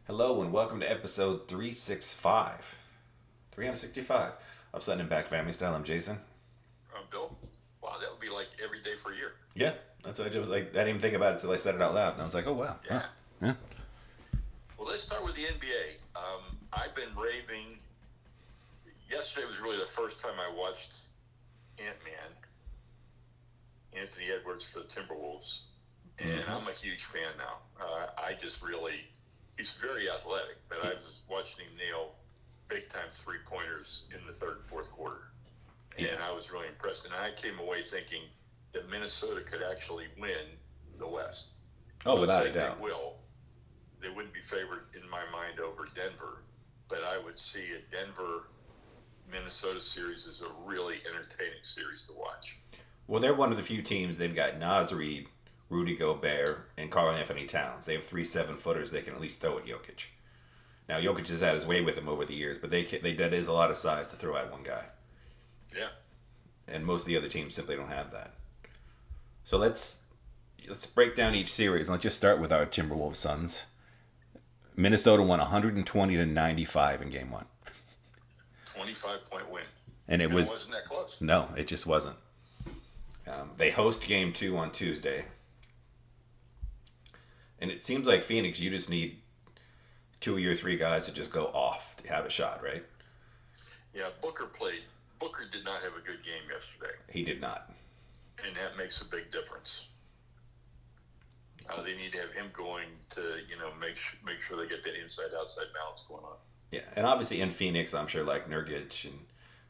Hello and welcome to episode 365 of Sutton and Back Family Style. I'm Jason. Bill. Wow, that would be like every day for a year. Yeah, that's what I was like. I didn't even think about it until I said it out loud, and I was like, "Oh wow, huh. Yeah. Yeah, Well, let's start with the NBA. I've been raving. Yesterday was really the first time I watched Ant-Man, Anthony Edwards for the Timberwolves, and I'm a huge fan now. I just really, he's very athletic, but I was watching him nail big-time three-pointers in the third and fourth quarter, and Yeah. I was really impressed. And I came away thinking that Minnesota could actually win the West. Oh, I'm not without a saying doubt. they will. They wouldn't be favored in my mind over Denver, but I would see a Denver Minnesota series as a really entertaining series to watch. Well, they're one of the few teams. They've got Naz Reid, Rudy Gobert, and Karl Anthony Towns. They have 3 7-footers they can at least throw at Jokic. Now, Jokic has had his way with him over the years, but that is a lot of size to throw at one guy, Yeah. and most of the other teams simply don't have that. So let's break down each series. Let's just start with our Timberwolves Suns. Minnesota won 120 to 95 in game one. 25-point win. And it was wasn't that close. no, it just wasn't. They host game two on Tuesday. And it seems like Phoenix, you just need 2 or 3 guys to just go off to have a shot, right? Yeah, Booker did not have a good game yesterday, He did not. and that makes a big difference. They need to have him going to, make sure they get that inside-outside balance going on. Yeah, and obviously in Phoenix, I'm sure like Nurkic and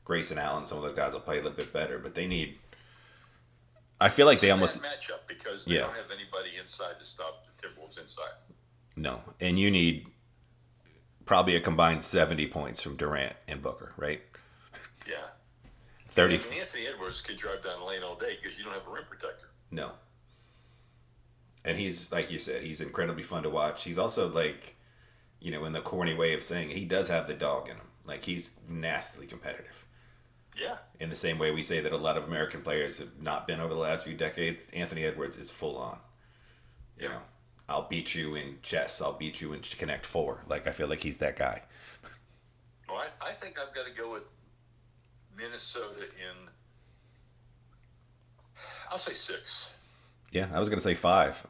Grayson Allen, some of those guys will play a little bit better, but they need. I feel like they It's a almost bad matchup because they don't have anybody inside to stop the Timberwolves inside. no, and you need probably a combined 70 points from Durant and Booker, right? Yeah. 30. And Anthony Edwards could drive down the lane all day because you don't have a rim protector. No. And he's, like you said, he's incredibly fun to watch. He's also like, in the corny way of saying, he does have the dog in him. Like, he's nastily competitive. Yeah. In the same way we say that a lot of American players have not been over the last few decades, Anthony Edwards is full on. You know, I'll beat you in chess. I'll beat you in Connect Four. Like, I feel like he's that guy. Well, I think I've got to go with Minnesota in, I'll say 6. Yeah, I was going to say 5.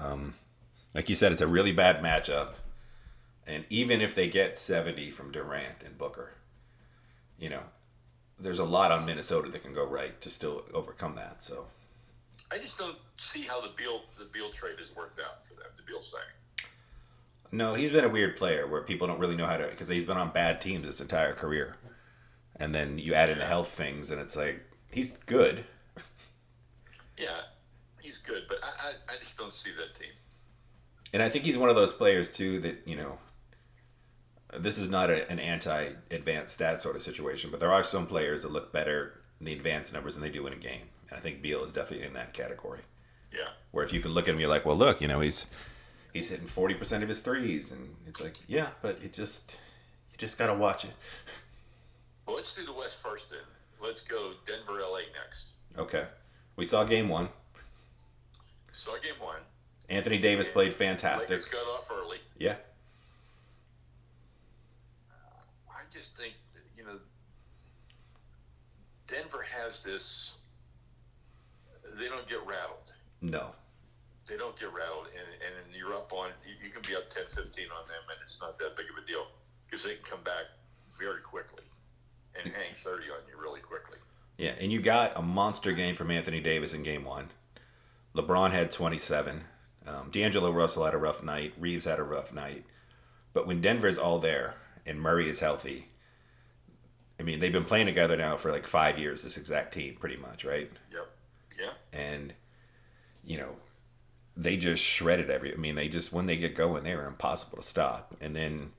Like you said, it's a really bad matchup. And even if they get 70 from Durant and Booker, there's a lot on Minnesota that can go right to still overcome that. So I just don't see how the Beal trade has worked out for them, the Beal signing. no, he's been a weird player where people don't really know how to, because he's been on bad teams his entire career. And then you add in the health things, and it's like, he's good. Yeah, he's good, but I just don't see that team. And I think he's one of those players, too, that, this is not an anti-advanced stat sort of situation, but there are some players that look better in the advanced numbers than they do in a game. And I think Beal is definitely in that category. Yeah. Where if you can look at him, you're like, well, look, he's hitting 40% of his threes. And it's like, yeah, but you just got to watch it. Well, let's do the West first then. Let's go Denver, LA next. Okay. We saw game one. Saw game 1. Anthony Davis played fantastic. Lakers got off early. Yeah. I just think, Denver has this, they don't get rattled. No. They don't get rattled, and you're up on, you can be up 10-15 on them, and it's not that big of a deal because they can come back very quickly and hang 30 on you really quickly. Yeah, and you got a monster game from Anthony Davis in game one. LeBron had 27. D'Angelo Russell had a rough night. Reeves had a rough night. But when Denver's all there and Murray is healthy, I mean, they've been playing together now for like 5 years, this exact team, pretty much, right? Yep. Yeah. And, they just shredded they just, when they get going, they were impossible to stop. And then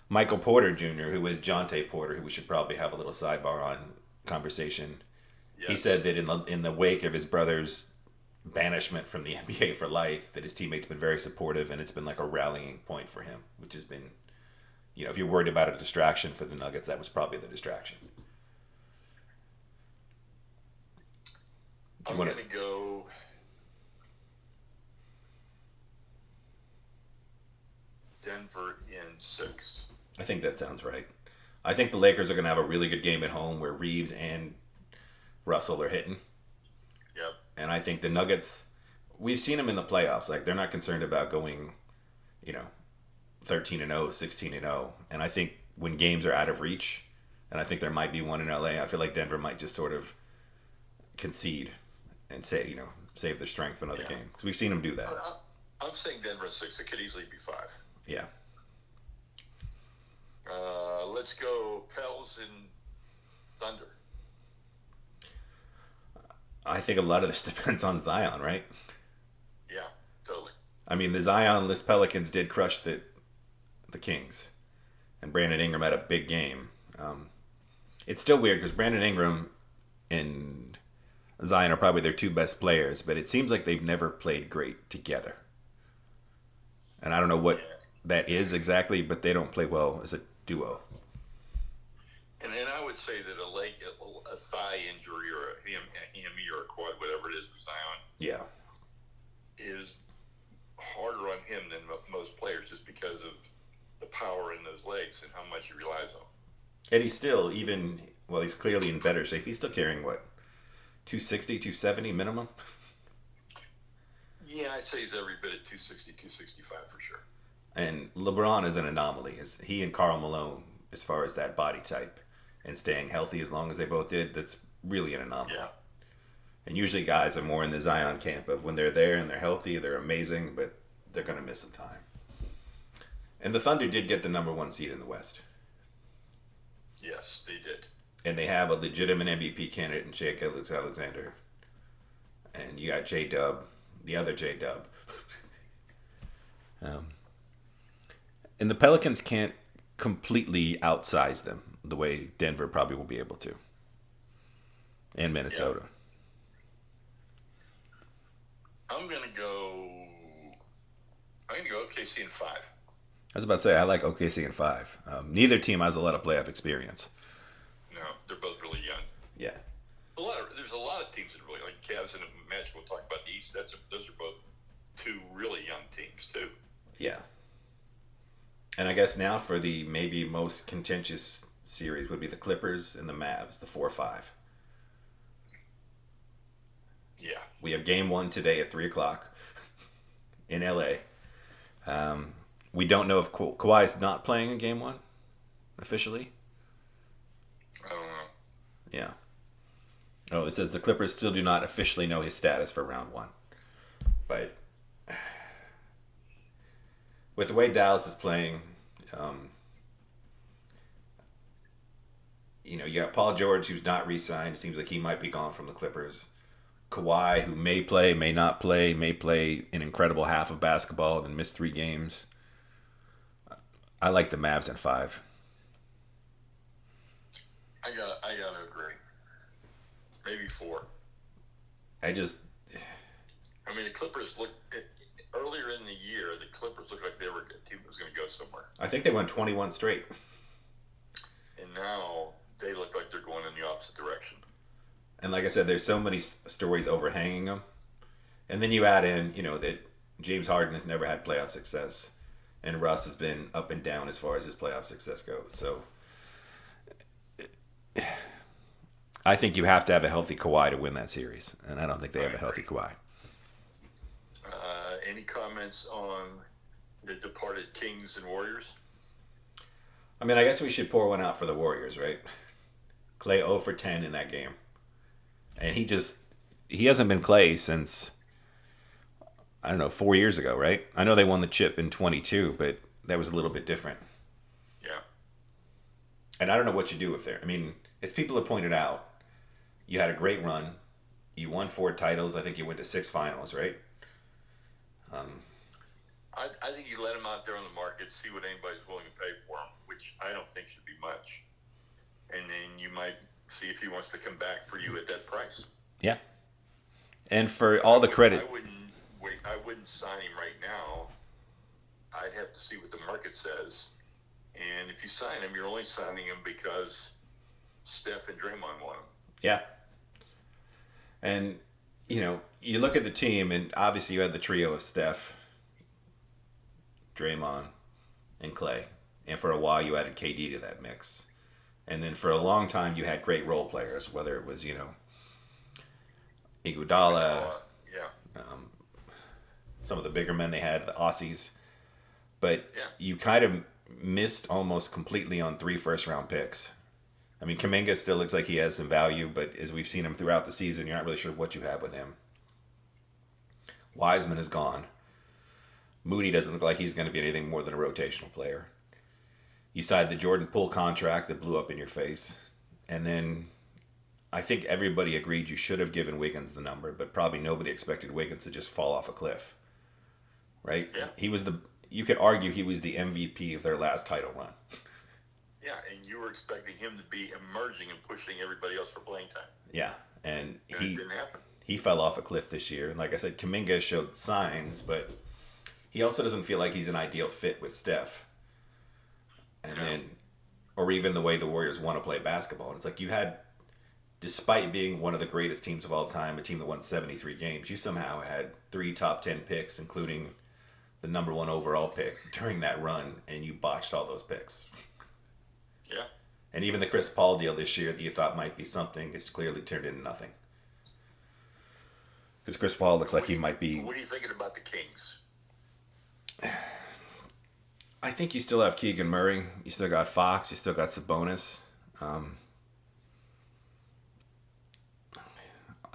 Michael Porter Jr., who is Jonte Porter, who we should probably have a little sidebar on conversation, Yes. he said that in the wake of his brother's banishment from the NBA for life, that his teammates been very supportive, and it's been like a rallying point for him, which has been, if you're worried about a distraction for the Nuggets, that was probably the distraction. I'm going to go Denver. Denver in 6. I think that sounds right. I think the Lakers are going to have a really good game at home where Reeves and Russell are hitting. Yep. And I think the Nuggets, we've seen them in the playoffs. Like, they're not concerned about going, you know, 13-0, 16-0. And I think when games are out of reach, and I think there might be one in LA, I feel like Denver might just sort of concede and say, save their strength for another game. Because we've seen them do that. I'm saying Denver in 6. It could easily be 5. Yeah. Let's go Pels and Thunder. I think a lot of this depends on Zion, right? Yeah, totally. I mean, the Zion-less Pelicans did crush the Kings. And Brandon Ingram had a big game. It's still weird because Brandon Ingram and Zion are probably their 2 best players, but it seems like they've never played great together. And I don't know what that is exactly, but they don't play well as a duo. And I would say that a thigh injury or a hammy or a quad, whatever it is for Zion, is harder on him than most players just because of the power in those legs and how much he relies on. And he's still, he's clearly in better shape. He's still carrying, 260, 270 minimum? Yeah, I'd say he's every bit at 260, 265 for sure. And LeBron is an anomaly. He and Karl Malone, as far as that body type and staying healthy as long as they both did, that's really an anomaly. Yeah. And usually guys are more in the Zion camp of when they're there and they're healthy, they're amazing, but they're going to miss some time. And the Thunder did get the number 1 seed in the West. Yes, they did. And they have a legitimate MVP candidate in Shea Alexander. And you got J-Dub, the other J-Dub. And the Pelicans can't completely outsize them the way Denver probably will be able to. And Minnesota. Yeah. I'm going to go OKC in 5. I was about to say, I like OKC in 5. Neither team has a lot of playoff experience. No, they're both really young. Yeah. There's a lot of teams that are really like Cavs and Magic. We'll talk about the East. Those are both 2 really young teams too. Yeah. And I guess now for the maybe most contentious series would be the Clippers and the Mavs, the 4-5. Yeah. We have game 1 today at 3 o'clock in LA. We don't know if Kawhi's not playing in game 1 officially. I don't know. Yeah. Oh, it says the Clippers still do not officially know his status for round 1. But with the way Dallas is playing, you got Paul George, who's not re-signed. It seems like he might be gone from the Clippers. Kawhi, who may play, may not play, may play an incredible half of basketball and then miss 3 games. I like the Mavs in 5. I gotta agree. Maybe 4. I mean, the Clippers earlier in the year. The Clippers looked like they were a team that was going to go somewhere. I think they won 21 straight. And now they look like they're going in the opposite direction. And like I said, there's so many stories overhanging them. And then you add in, that James Harden has never had playoff success. And Russ has been up and down as far as his playoff success goes. So I think you have to have a healthy Kawhi to win that series. And I don't think they have a healthy Kawhi. Any comments on the departed Kings and Warriors? I mean, I guess we should pour one out for the Warriors, right? Clay 0 for 10 in that game. And he hasn't been Clay since, 4 years ago, right? I know they won the chip in 22, but that was a little bit different. Yeah. And I don't know what you do if as people have pointed out, you had a great run. You won 4 titles. I think you went to 6 finals, right? I think you let him out there on the market, see what anybody's willing to pay for him, which I don't think should be much. And then you might see if he wants to come back for you at that price. Yeah. And for all the credit, I wouldn't sign him right now. I'd have to see what the market says. And if you sign him, you're only signing him because Steph and Draymond want him. Yeah. And, you look at the team, and obviously you had the trio of Steph, Draymond, and Clay. And for a while, you added KD to that mix. And then for a long time, you had great role players, whether it was, Iguodala, Yeah. some of the bigger men they had, the Aussies. But Yeah. you kind of missed almost completely on 3 first-round picks. I mean, Kuminga still looks like he has some value, but as we've seen him throughout the season, you're not really sure what you have with him. Wiseman is gone. Moody doesn't look like he's going to be anything more than a rotational player. You signed the Jordan Poole contract that blew up in your face. And then I think everybody agreed you should have given Wiggins the number, but probably nobody expected Wiggins to just fall off a cliff. Right? Yeah. You could argue he was the MVP of their last title run. Yeah, and you were expecting him to be emerging and pushing everybody else for playing time. Yeah, and it didn't happen. He fell off a cliff this year. And like I said, Kuminga showed signs, but he also doesn't feel like he's an ideal fit with Steph. And then, or even the way the Warriors want to play basketball. And it's like you had, despite being one of the greatest teams of all time, a team that won 73 games, you somehow had 3 top 10 picks, including the number 1 overall pick during that run, and you botched all those picks. Yeah. And even the Chris Paul deal this year that you thought might be something, it's clearly turned into nothing. Because Chris Paul looks like he might be... What are you thinking about the Kings? I think you still have Keegan Murray. You still got Fox. You still got Sabonis. I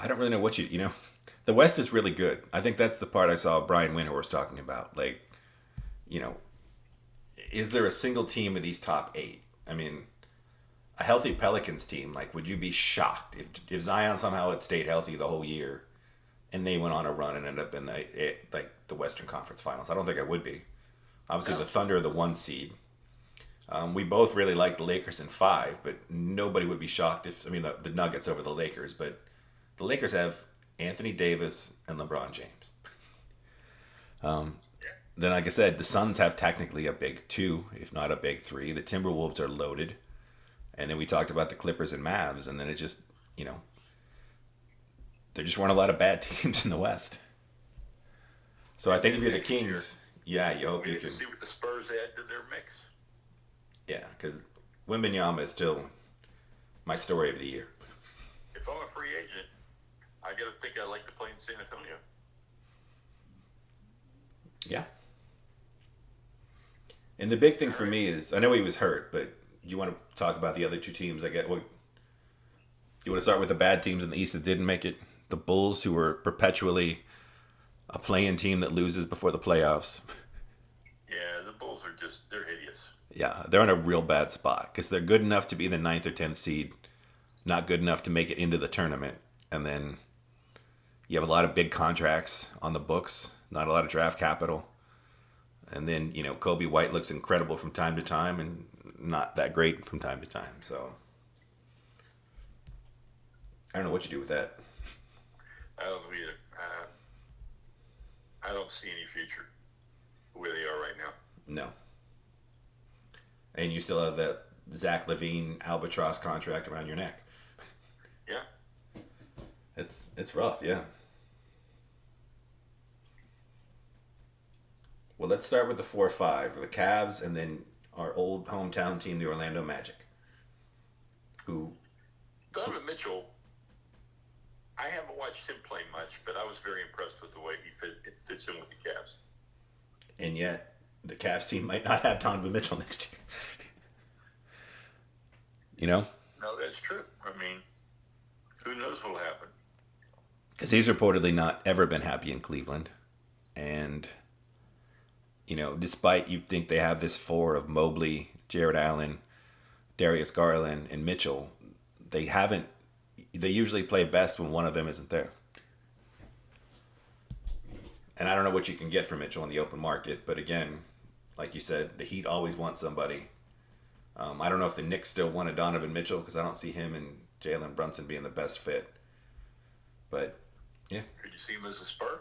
don't really know what the West is really good. I think that's the part I saw Brian Windhorst talking about. Like, is there a single team of these top 8? I mean, a healthy Pelicans team, like, would you be shocked if Zion somehow had stayed healthy the whole year and they went on a run and ended up in the Western Conference Finals? I don't think I would be. Obviously, the Thunder are the 1 seed. We both really like the Lakers in 5, but nobody would be shocked the Nuggets over the Lakers, but the Lakers have Anthony Davis and LeBron James. Then, like I said, the Suns have technically a big 2, if not a big 3. The Timberwolves are loaded. And then we talked about the Clippers and Mavs, and then it just, there just weren't a lot of bad teams in the West. So I think if you're the Kings, you hope you can see what the Spurs add to their mix. Yeah, because Wembanyama is still my story of the year. If I'm a free agent, I got to think I like to play in San Antonio. Yeah. And the big thing for me is, I know he was hurt, but you want to talk about the other 2 teams? You want to start with the bad teams in the East that didn't make it? The Bulls, who were perpetually a play-in team that loses before the playoffs. Yeah, the Bulls are they're hideous. Yeah, they're in a real bad spot because they're good enough to be the 9th or 10th seed, not good enough to make it into the tournament. And then you have a lot of big contracts on the books, not a lot of draft capital. And then, Kobe White looks incredible from time to time and not that great from time to time. So I don't know what you do with that. I don't know either. I don't see any future where they are right now. No. And you still have that Zach LaVine albatross contract around your neck. Yeah. It's rough, yeah. Well, let's start with the 4-5, the Cavs, and then our old hometown team, the Orlando Magic. Donovan Mitchell, I haven't watched him play much, but I was very impressed with the way it fits in with the Cavs. And yet, the Cavs team might not have Donovan Mitchell next year. No, that's true. I mean, who knows what will happen? Because he's reportedly not ever been happy in Cleveland. And, despite you think they have this 4 of Mobley, Jared Allen, Darius Garland, and Mitchell, they usually play best when one of them isn't there. And I don't know what you can get from Mitchell in the open market, but again, like you said, the Heat always want somebody. I don't know if the Knicks still want a Donovan Mitchell because I don't see him and Jalen Brunson being the best fit. But, yeah. Could you see him as a Spur?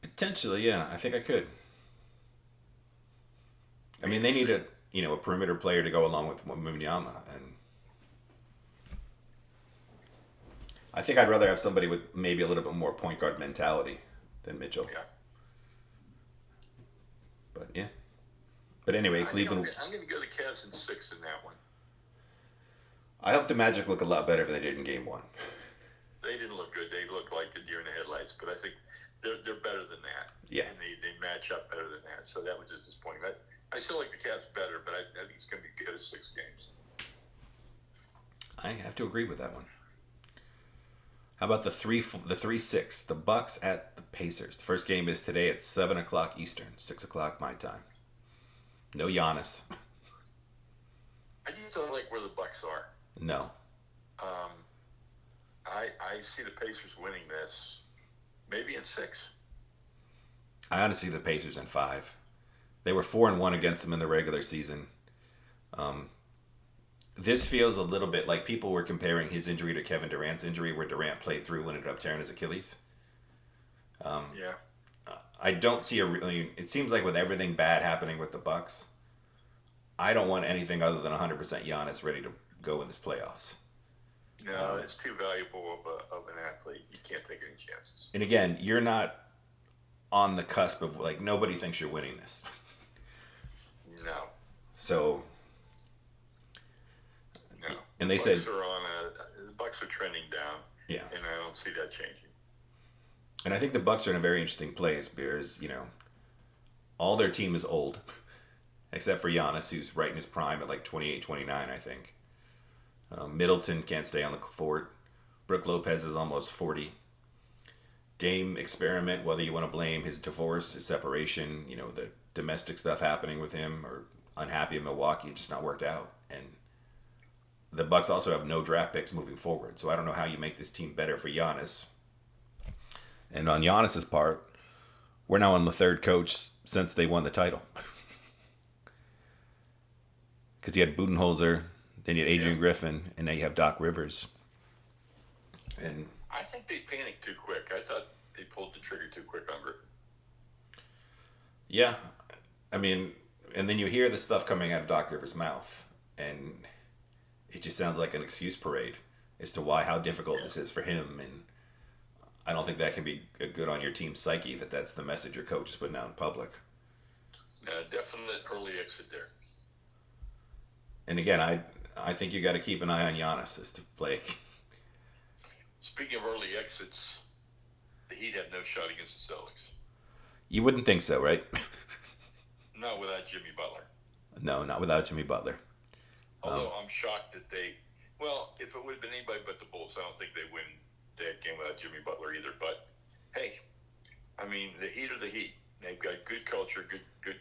Potentially, yeah. I think I could. I mean, they need a perimeter player to go along with Wembanyama, and I think I'd rather have somebody with maybe a little bit more point guard mentality than Mitchell. Yeah. But anyway, Cleveland. I'm going to go the Cavs in 6 in that one. I hope the Magic look a lot better than they did in Game 1. They didn't look good. They looked like a deer in the headlights. But I think they're better than that. Yeah. And they match up better than that. So that was just disappointing. I still like the Cavs better, but I think it's going to be good at 6 games. I have to agree with that one. How about the 3-6? The Bucks at the Pacers. The first game is today at 7:00 Eastern, 6:00 my time. No Giannis. I just don't like where the Bucks are. No. I see the Pacers winning this, maybe in 6. I honestly see the Pacers in 5. They were 4-1 against them in the regular season. This feels a little bit like people were comparing his injury to Kevin Durant's injury, where Durant played through and ended up tearing his Achilles. Yeah. I don't see it seems like with everything bad happening with the Bucks, I don't want anything other than 100% Giannis ready to go in this playoffs. No, it's too valuable of an athlete. You can't take any chances. And again, you're not on the cusp of, like, nobody thinks you're winning this. No. So. No. And they said The Bucks are trending down. Yeah. And I don't see that changing. And I think the Bucks are in a very interesting place because, all their team is old, except for Giannis, who's right in his prime at like 28, 29, I think. Middleton can't stay on the court. Brook Lopez is almost 40. Dame experiment, whether you want to blame his divorce, his separation, the domestic stuff happening with him, or unhappy in Milwaukee, it just not worked out. And the Bucks also have no draft picks moving forward, so I don't know how you make this team better for Giannis. And on Giannis's part, we're now on the third coach since they won the title. Because you had Budenholzer, then you had Adrian Griffin, and now you have Doc Rivers. And I think they panicked too quick. I thought they pulled the trigger too quick on Griffin. Yeah. I mean, and then you hear the stuff coming out of Doc Rivers' mouth, and it just sounds like an excuse parade as to how difficult this is for him. And I don't think that can be good on your team's psyche, that's the message your coach is putting out in public. Definite early exit there. And again, I think you got to keep an eye on Giannis as to play. Speaking of early exits, the Heat have no shot against the Celtics. You wouldn't think so, right? Not without Jimmy Butler. No, not without Jimmy Butler. Although I'm shocked that if it would have been anybody but the Bulls, I don't think they win that game without Jimmy Butler either. But hey, I mean, the Heat are the Heat. They've got good culture, good,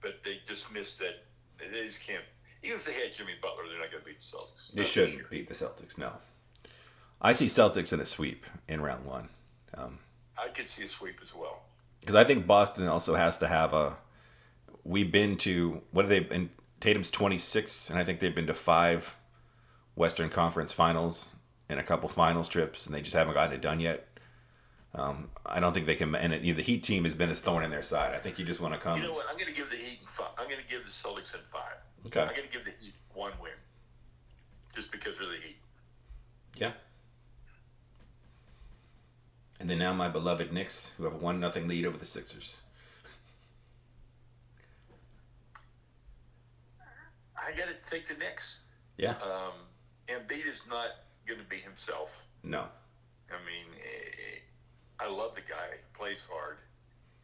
but they just missed that. They just can't. Even if they had Jimmy Butler, they're not going to beat the Celtics. They shouldn't beat the Celtics. No, I see Celtics in a sweep in round 1. I could see a sweep as well. Because I think Boston also has to have we've been to, what have they been? Tatum's 26, and I think they've been to 5 Western Conference Finals and a couple finals trips, and they just haven't gotten it done yet. I don't think they can. And the Heat team has been a thorn in their side. I think you just want to come. You know what? I'm going to give the Heat 5. I'm going to give the Celtics in 5. Okay. I'm going to give the Heat 1 win, just because they're the Heat. Yeah. And then now my beloved Knicks, who have a 1-0 lead over the Sixers. I got to take the Knicks. Yeah. Embiid is not going to be himself. No. I mean, I love the guy. He plays hard.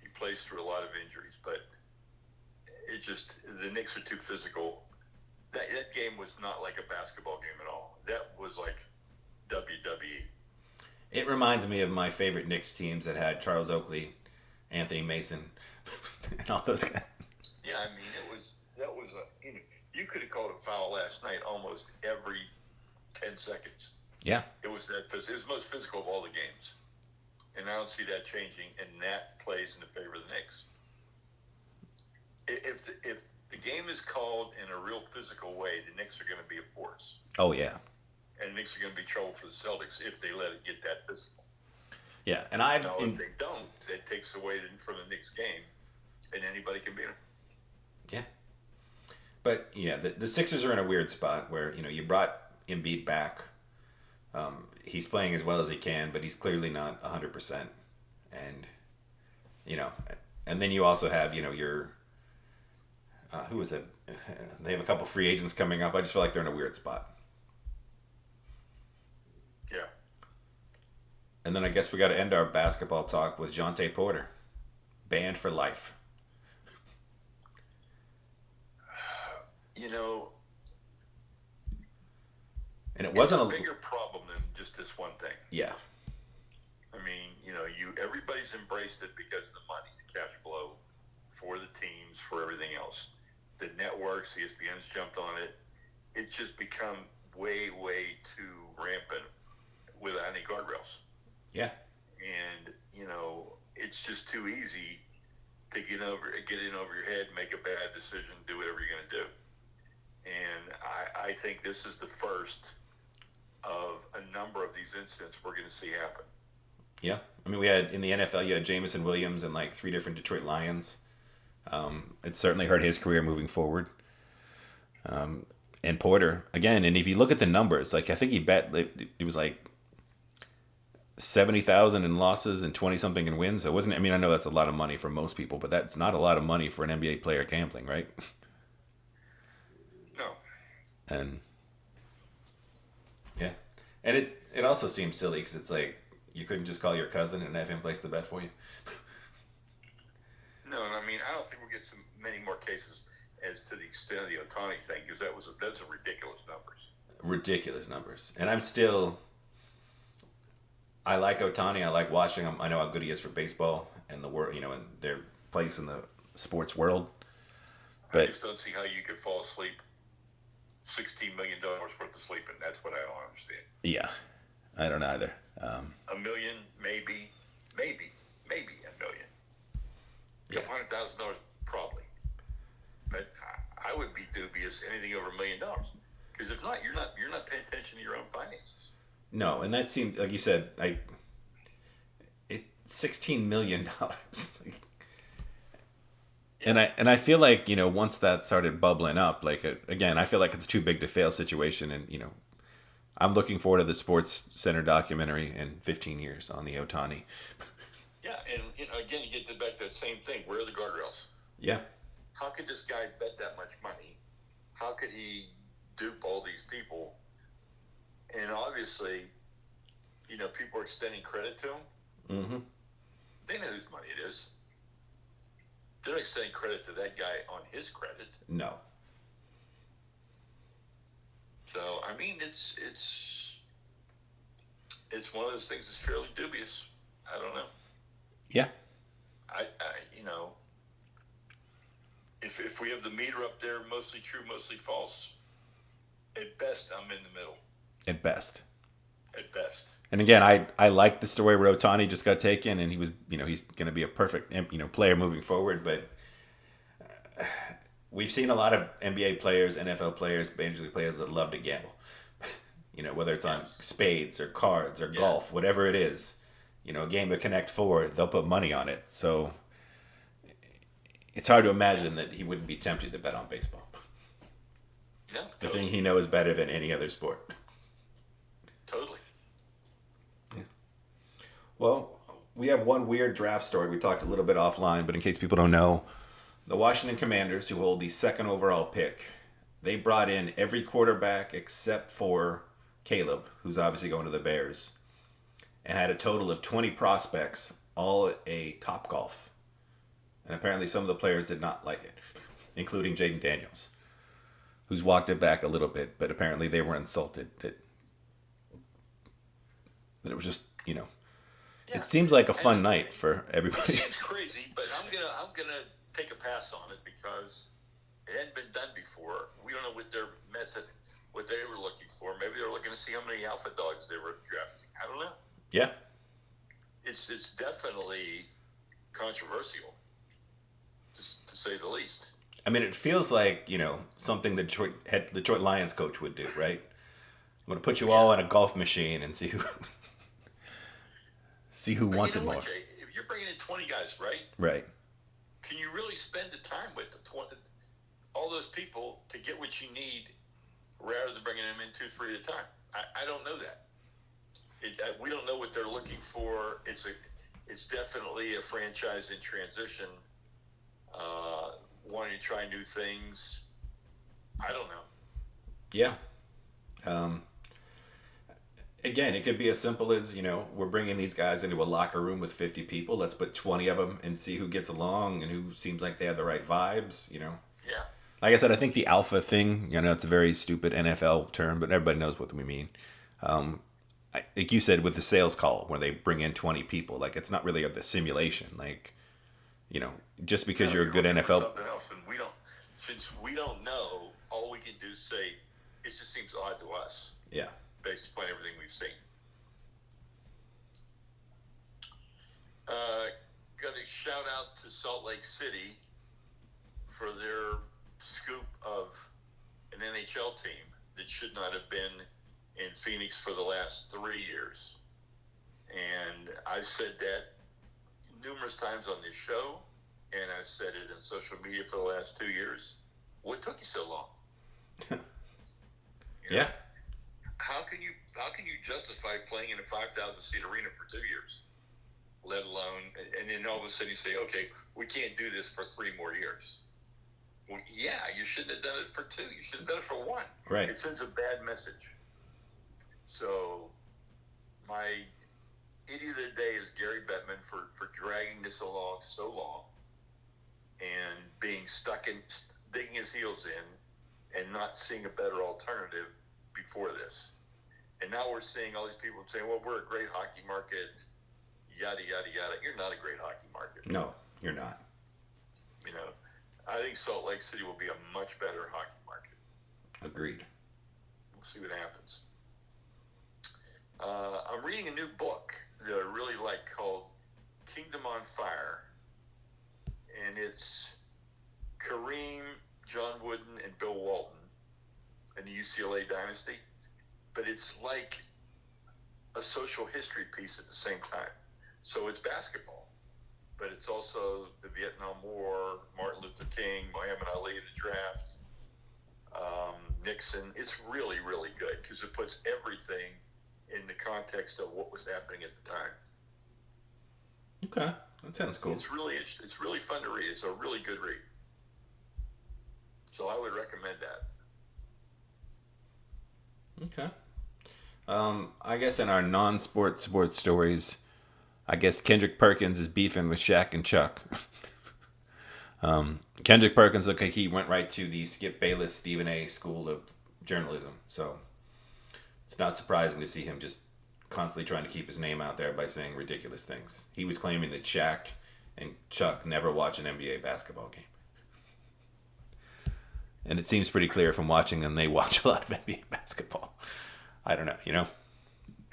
He plays through a lot of injuries, but the Knicks are too physical. That game was not like a basketball game at all. That was like WWE. It reminds me of my favorite Knicks teams that had Charles Oakley, Anthony Mason, and all those guys. Yeah, I mean, you could have called a foul last night almost every 10 seconds. Yeah. It was the most physical of all the games. And I don't see that changing, and that plays in the favor of the Knicks. If the game is called in a real physical way, the Knicks are going to be a force. Oh, yeah. And the Knicks are going to be trouble for the Celtics if they let it get that physical. Yeah, and if they don't, that takes away from the Knicks game, and anybody can beat them. Yeah. But, yeah, the Sixers are in a weird spot where, you brought Embiid back. He's playing as well as he can, but he's clearly not 100%. And, and then you also have, Who is it? They have a couple free agents coming up. I just feel like they're in a weird spot. Yeah. And then I guess we got to end our basketball talk with Jonte Porter, banned for life. You know, And it it's wasn't a a bigger problem than just this one thing. yeah, I mean, everybody's embraced it because of the money, the cash flow for the teams, for everything else. The networks, ESPN's jumped on it. It's just become way, way too rampant without any guardrails. yeah, And, it's just too easy to get in over your head, make a bad decision, do whatever you're going to do. And I think this is the first of a number of these incidents we're going to see happen. yeah. I mean, we had in the NFL, you had Jamison Williams and like 3 different Detroit Lions. It certainly hurt his career moving forward. And Porter again, and if you look at the numbers, like I think he bet it was like 70,000 in losses and 20 something in wins. So it wasn't. I mean, I know that's a lot of money for most people, but that's not a lot of money for an NBA player gambling, right? No. And yeah, and it also seems silly because it's like you couldn't just call your cousin and have him place the bet for you. No, and I mean, I don't think we'll get many more cases as to the extent of the Otani thing, because that's a ridiculous numbers. Ridiculous numbers, and I like Otani. I like watching him. I know how good he is for baseball and the world, and their place in the sports world. I But just don't see how you could fall asleep $16 million worth of sleeping. That's what I don't understand. yeah, I don't either. $1 million, maybe $1 million. Yeah. $200,000 probably. But I would be dubious anything over $1 million, because if not, you're not paying attention to your own finances. No, and that seemed like you said. $16 million. And I feel like once that started bubbling up, like again, I feel like it's too big to fail situation, and I'm looking forward to the Sports Center documentary in 15 years on the Otani. Yeah, and again, you get back to that same thing. Where are the guardrails? Yeah, How could this guy bet that much money? How could he dupe all these people? And obviously, people are extending credit to him. mm-hmm. They know whose money it is. They're not extending credit to that guy on his credit. No, So I mean, it's one of those things that's fairly dubious. I don't know. yeah, I if we have the meter up there, mostly true, mostly false, at best I'm in the middle. at best. At best. And again, I like the story where Otani just got taken, and he was, he's going to be a perfect, player moving forward. But we've seen a lot of NBA players, NFL players, major league players that love to gamble. Whether it's on spades or cards or golf, whatever it is, a game of Connect Four, they'll put money on it. So it's hard to imagine that he wouldn't be tempted to bet on baseball. Yeah, The totally. thing he knows better than any other sport. Totally. Well, we have one weird draft story. We talked a little bit offline, but in case people don't know, the Washington Commanders, who hold the second overall pick, they brought in every quarterback except for Caleb, who's obviously going to the Bears, and had a total of 20 prospects, all at a Topgolf. And apparently some of the players did not like it, including Jaden Daniels, who's walked it back a little bit, but apparently they were insulted that it was just, Yeah. It seems like a fun night for everybody. It's crazy, but I'm gonna take a pass on it because it hadn't been done before. We don't know what their method, what they were looking for. Maybe they were looking to see how many alpha dogs they were drafting. I don't know. Yeah. It's definitely controversial, to say the least. I mean, it feels like, something the Detroit Lions coach would do, right? I'm going to put you all in a golf machine and see who But wants you it know more. what, Jay? If you're bringing in 20 guys, right? Right. Can you really spend the time with all those people to get what you need rather than bringing them in 2, 3 at a time? I don't know that. We don't know what they're looking for. It's definitely a franchise in transition. wanting to try new things. I don't know. Yeah. Um, Again, it could be as simple as, we're bringing these guys into a locker room with 50 people. Let's put 20 of them and see who gets along and who seems like they have the right vibes. Yeah. Like I said, I think the alpha thing, it's a very stupid NFL term, but everybody knows what we mean. Like you said with the sales call, where they bring in 20 people, like it's not really the simulation. Like, just because No, you're a you're good looking for NFL. something else, and since we don't know, all we can do is say it just seems odd to us Yeah. based upon everything we've seen. Got a shout out to Salt Lake City for their scoop of an NHL team that should not have been in Phoenix for the last 3 years. And I've said that numerous times on this show, and I've said it in social media for the last 2 years. What took you so long? Yeah. How can you justify playing in a 5,000 seat arena for 2 years, let alone, and then all of a sudden you say, okay, we can't do this for 3 more years. Well, yeah, you shouldn't have done it for 2. You should have done it for 1. Right. It sends a bad message. So my idiot of the day is Gary Bettman for dragging this along so long and being digging his heels in and not seeing a better alternative before this. And now we're seeing all these people saying, well, we're a great hockey market, yada, yada, yada. You're not a great hockey market. No, you're not. I think Salt Lake City will be a much better hockey market. Agreed. We'll see what happens. I'm reading a new book that I really like called Kingdom on Fire. And it's Kareem, John Wooden, and Bill Walton and the UCLA dynasty. But it's like a social history piece at the same time. So it's basketball, but it's also the Vietnam War, Martin Luther King, Muhammad Ali in the draft, Nixon. It's really, really good because it puts everything in the context of what was happening at the time. Okay, that sounds cool. It's really fun to read. It's a really good read. So I would recommend that. Okay. I guess in our non-sports stories, I guess Kendrick Perkins is beefing with Shaq and Chuck. Kendrick Perkins looked like he went right to the Skip Bayless Stephen A. School of Journalism. So it's not surprising to see him just constantly trying to keep his name out there by saying ridiculous things. He was claiming that Shaq and Chuck never watch an NBA basketball game. And it seems pretty clear from watching them, they watch a lot of NBA basketball. I don't know,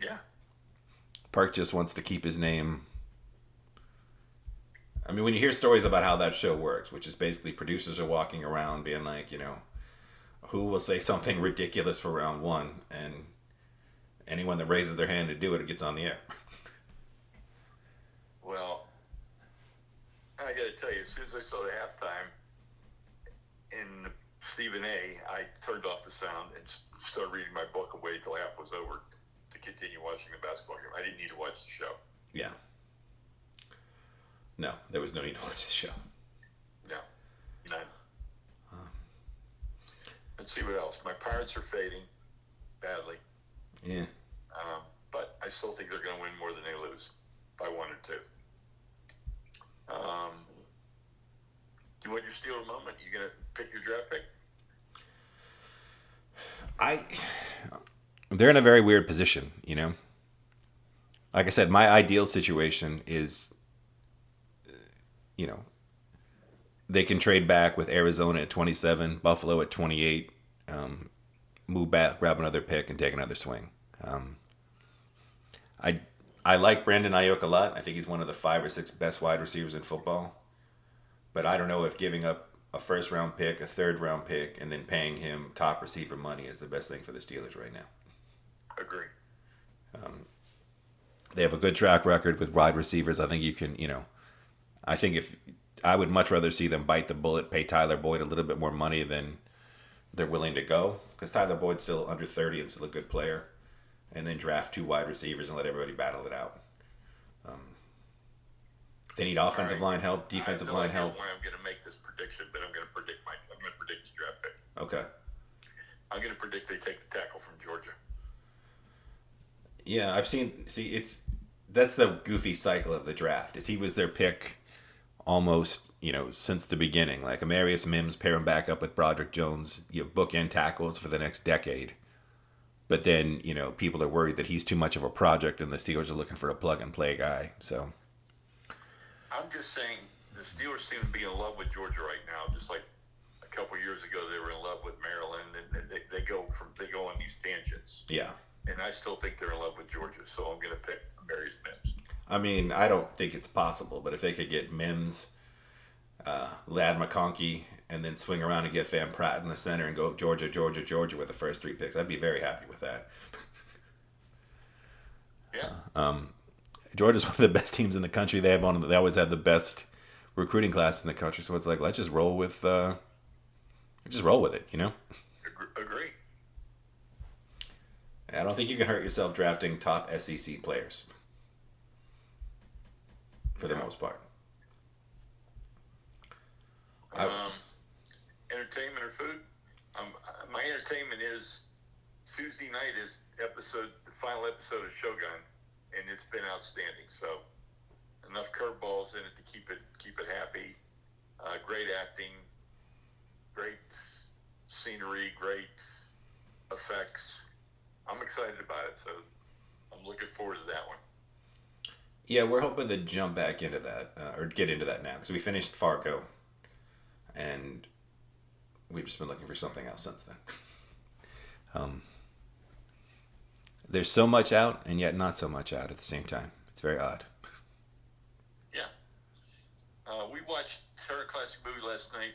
Yeah. Park just wants to keep his name. I mean, when you hear stories about how that show works, which is basically producers are walking around being like, who will say something ridiculous for round 1, and anyone that raises their hand to do it gets on the air. Well, I got to tell you, as soon as I saw the halftime in Stephen A., I turned off the sound and started reading my book and waited till half was over to continue watching the basketball game. I didn't need to watch the show. Yeah. No, there was no need to watch the show. No, none. Let's see what else. My Pirates are fading badly. Yeah. But I still think they're going to win more than they lose by 1 or 2. You want your Steeler moment? You going to pick your draft pick? They're in a very weird position, Like I said, my ideal situation is, they can trade back with Arizona at 27, Buffalo at 28, move back, grab another pick, and take another swing. I like Brandon Ayuk a lot. I think he's one of the 5 or 6 best wide receivers in football. But I don't know if giving up a first-round pick, a third-round pick, and then paying him top receiver money is the best thing for the Steelers right now. Agree. They have a good track record with wide receivers. I think you can, I think if I would much rather see them bite the bullet, pay Tyler Boyd a little bit more money than they're willing to go, because Tyler Boyd's still under 30 and still a good player, and then draft 2 wide receivers and let everybody battle it out. They need offensive line help, defensive line help. I don't know why I'm going to make this prediction, but I'm going to Yeah, I've seen. See, that's the goofy cycle of the draft. Is he was their pick almost, since the beginning. Like Amarius Mims, pair him back up with Broderick Jones, bookend tackles for the next decade. But then, people are worried that he's too much of a project and the Steelers are looking for a plug and play guy. So, I'm just saying the Steelers seem to be in love with Georgia right now, just like a couple years ago they were in love with Maryland, and they go on these tangents. yeah. And I still think they're in love with Georgia, so I'm going to pick Marius Mims. I mean, I don't think it's possible, but if they could get Mims, Lad McConkey, and then swing around and get Van Pratt in the center and go Georgia, Georgia, Georgia with the first 3 picks, I'd be very happy with that. Yeah. Georgia's one of the best teams in the country. They always have the best recruiting class in the country. So it's like, let's just roll with it, Agree. I don't think you can hurt yourself drafting top SEC players for the most part. Entertainment or food? My entertainment is Tuesday night is the final episode of Shogun, and it's been outstanding. So enough curveballs in it to keep it happy. Great acting, great scenery, great effects. I'm excited about it, so I'm looking forward to that one. Yeah, we're hoping to jump back into that, or get into that now, because we finished Fargo, and we've just been looking for something else since then. There's so much out, and yet not so much out at the same time. It's very odd. Yeah. We watched a classic movie last night,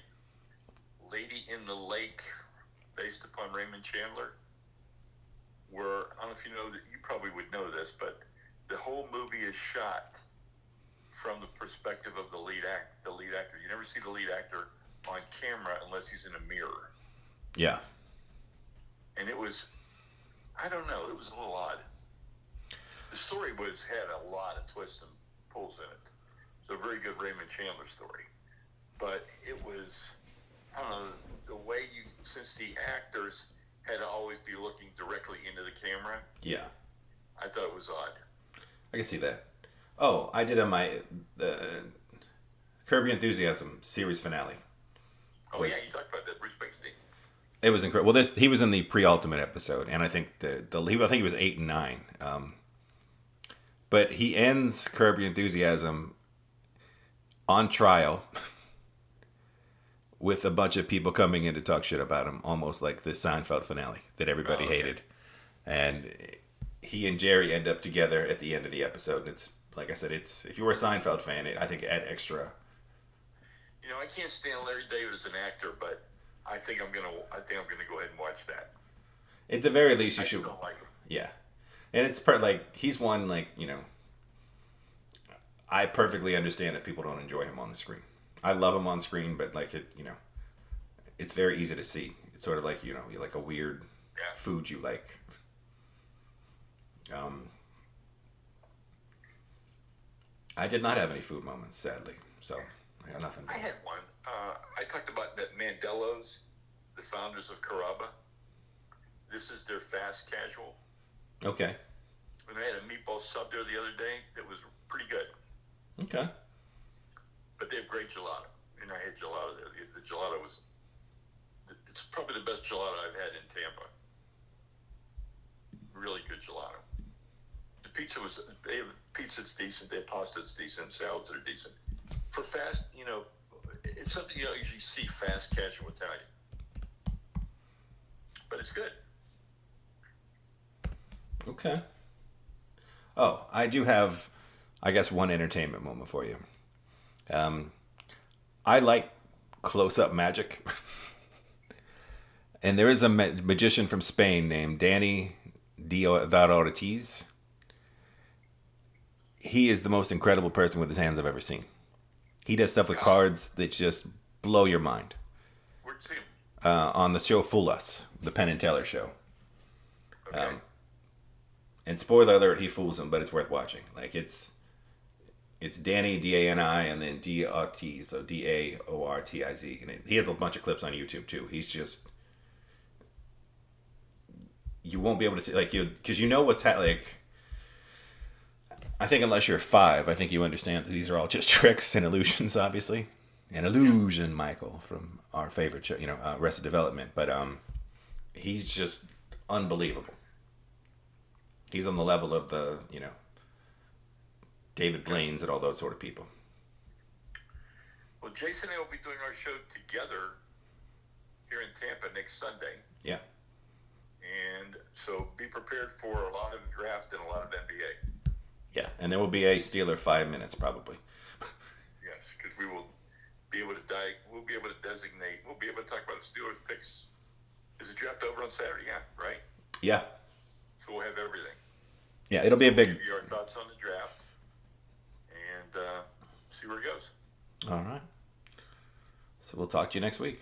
Lady in the Lake, based upon Raymond Chandler, where, I don't know if you know, that you probably would know this, but the whole movie is shot from the perspective of the lead actor. You never see the lead actor on camera unless he's in a mirror. Yeah. And it was, I don't know, it was a little odd. The story had a lot of twists and pulls in it. It's a very good Raymond Chandler story. But it was, I don't know, the way since the actors had to always be looking directly into the camera. Yeah. I thought it was odd. I can see that. Oh, I did the Curb Your Enthusiasm series finale. Oh, yeah, you talked about that, Bruce Springsteen. It was incredible. Well, he was in the pre-ultimate episode, and I think I think he was 8 and 9. But he ends Curb Your Enthusiasm on trial with a bunch of people coming in to talk shit about him, almost like the Seinfeld finale that everybody hated. And he and Jerry end up together at the end of the episode. And it's, like I said, if you were a Seinfeld fan, I think it add extra. I can't stand Larry David as an actor, but I think I'm gonna go ahead and watch that. At the very least, you should. I still like him. Yeah, and it's he's one, I perfectly understand that people don't enjoy him on the screen. I love him on screen, but it's very easy to see. It's sort of like you like a weird food you like. I did not have any food moments, sadly. So I got nothing. I had one. I talked about that Mandelos, the founders of Carrabba. This is their fast casual. Okay. When they had a meatball sub there the other day, it was pretty good. Okay. But they have great gelato. And I had gelato there. The gelato it's probably the best gelato I've had in Tampa. Really good gelato. The pizza's decent. Their pasta's decent. Salads are decent. For fast, it's something you don't usually see, fast casual Italian. But it's good. Okay. Oh, I do have, I guess, one entertainment moment for you. I like close-up magic. And there is a magician from Spain named Danny Ortiz. He is the most incredible person with his hands I've ever seen. He does stuff with cards that just blow your mind. Where'd you see him? On the show Fool Us, the Penn and Teller show. Okay. And spoiler alert, he fools him, but it's worth watching. It's Danny, D-A-N-I, and then D-Ortiz, so D-A-O-R-T-I-Z. And he has a bunch of clips on YouTube, too. He's just... You won't be able to... because what's... I think unless you're 5, I think you understand that these are all just tricks and illusions, obviously. An illusion, Michael, from our favorite show, Arrested Development. But he's just unbelievable. He's on the level of the, David Blaine's and all those sort of people. Well, Jason and I will be doing our show together here in Tampa next Sunday. Yeah. And so be prepared for a lot of draft and a lot of NBA. Yeah, and there will be a Steeler 5 minutes probably. Yes, because we will be able to we'll be able to designate, we'll be able to talk about the Steelers picks. Is the draft over on Saturday? Yeah, right? Yeah. So we'll have everything. Yeah, it'll be a big... We'll give you our thoughts on the draft and see where it goes. All right. So we'll talk to you next week.